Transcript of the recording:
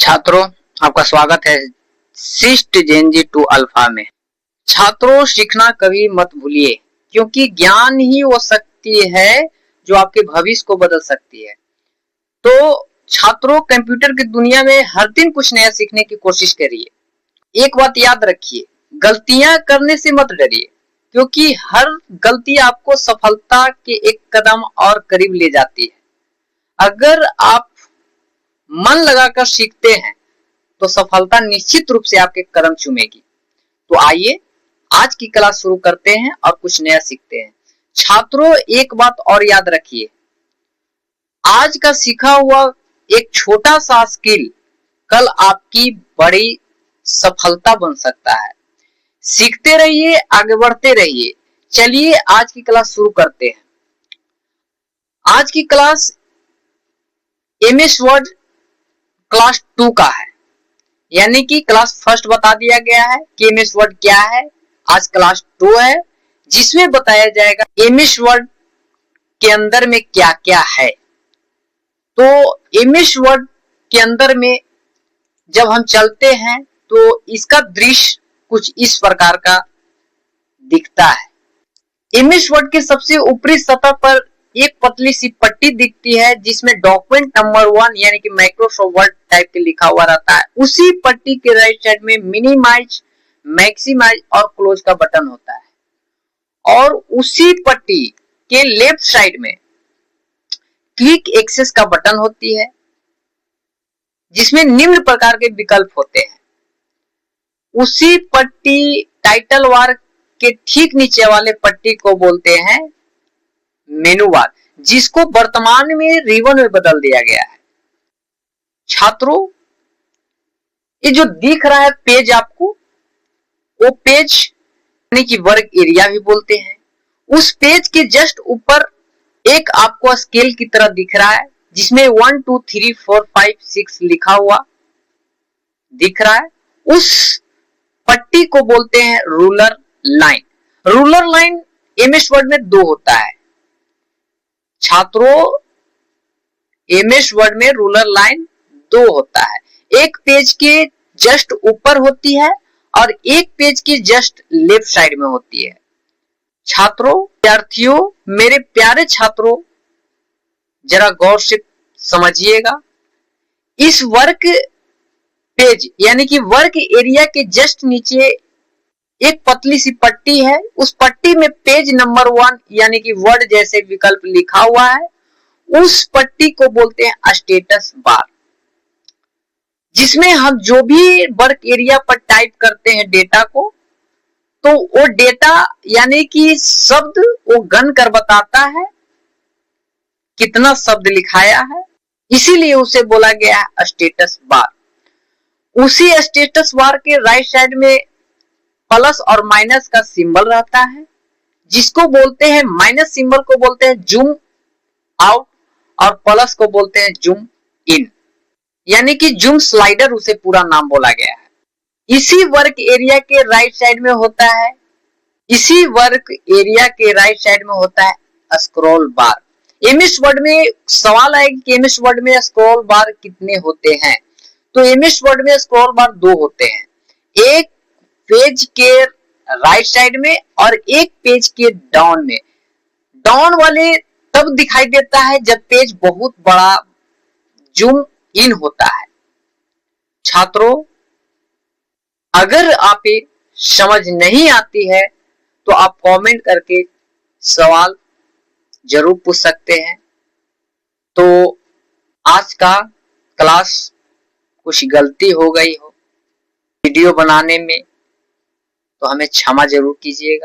छात्रों, आपका स्वागत है शिष्ट जेनजी 2 अल्फा में। छात्रों, सीखना कभी मत भूलिए, क्योंकि ज्ञान ही वो शक्ति है जो आपके भविष्य को बदल सकती है। तो छात्रों, कंप्यूटर की दुनिया में हर दिन कुछ नया सीखने की कोशिश करिए। एक बात याद रखिए, गलतियां करने से मत डरिए, क्योंकि हर गलती आपको सफलता के एक कदम और करीब ले जाती है। अगर आप मन लगाकर सीखते हैं तो सफलता निश्चित रूप से आपके कदम चूमेगी। तो आइए आज की क्लास शुरू करते हैं और कुछ नया सीखते हैं। छात्रों, एक बात और याद रखिए, आज का सीखा हुआ एक छोटा सा स्किल कल आपकी बड़ी सफलता बन सकता है। सीखते रहिए, आगे बढ़ते रहिए। चलिए आज की क्लास शुरू करते हैं। आज की क्लास एमएस वर्ड क्लास 2 का है, यानी कि क्लास फर्स्ट बता दिया गया है कि एमएस वर्ड क्या है। आज क्लास 2 है, जिसमें बताया जाएगा एमएस वर्ड के अंदर में क्या क्या है। तो एमएस वर्ड के अंदर में जब हम चलते हैं तो इसका दृश्य कुछ इस प्रकार का दिखता है। एमएस वर्ड के सबसे ऊपरी सतह पर एक पतली सी पट्टी दिखती है, जिसमें डॉक्यूमेंट नंबर 1 यानी कि माइक्रोसॉफ्ट वर्ड टाइप के लिखा हुआ रहता है। उसी पट्टी के राइट साइड में मिनिमाइज, मैक्सिमाइज और क्लोज का बटन होता है, और उसी पट्टी के लेफ्ट साइड में क्विक एक्सेस का बटन होती है, जिसमें निम्न प्रकार के विकल्प होते हैं। उसी पट्टी टाइटल बार के ठीक नीचे वाले पट्टी को बोलते हैं मेनू बार, जिसको वर्तमान में रिबन में बदल दिया गया है। छात्रों, ये जो दिख रहा है पेज आपको, वो पेज यानी कि वर्क एरिया भी बोलते हैं। उस पेज के जस्ट ऊपर एक आपको स्केल की तरह दिख रहा है, जिसमें 1 2 3 4 5 6 लिखा हुआ दिख रहा है। उस पट्टी को बोलते हैं ruler line. Ruler line MS word में 2 होता है। छात्रों, एमएस वर्ड में रूलर लाइन 2 होता है। एक पेज के जस्ट ऊपर होती है और एक पेज के जस्ट लेफ्ट साइड में होती है। छात्रों, विद्यार्थियों, मेरे प्यारे छात्रों, जरा गौर से समझिएगा। इस वर्क पेज यानी कि वर्क एरिया के जस्ट नीचे एक पतली सी पट्टी है। उस पट्टी में पेज नंबर 1 यानी कि वर्ड जैसे विकल्प लिखा हुआ है। उस पट्टी को बोलते हैं स्टेटस बार, जिसमें हम जो भी वर्क एरिया पर टाइप करते हैं डेटा को, तो वो डेटा यानी कि शब्द वो गन कर बताता है कितना शब्द लिखाया है, इसीलिए उसे बोला गया है स्टेटस बार। उसी स्टेटस बार के राइट साइड में प्लस और माइनस का सिंबल रहता है, जिसको बोलते हैं, माइनस सिंबल को बोलते हैं जूम आउट और प्लस को बोलते हैं जूम इन, यानी कि जूम स्लाइडर उसे पूरा नाम बोला गया है। इसी वर्क एरिया के राइट साइड में होता है, इसी वर्क एरिया के राइट साइड में होता है स्क्रॉल बार। एमएस वर्ड में सवाल आएगा कि एमएस वर्ड में स्क्रॉल बार कितने होते हैं। तो एमएस वर्ड में स्क्रॉल बार 2 होते हैं, एक पेज के राइट साइड में और एक पेज के डाउन में। डाउन वाले तब दिखाई देता है जब पेज बहुत बड़ा जूम इन होता है। छात्रों, अगर आप समझ नहीं आती है तो आप कमेंट करके सवाल जरूर पूछ सकते हैं। तो आज का क्लास कुछ गलती हो गई हो वीडियो बनाने में, तो हमें क्षमा जरूर कीजिएगा।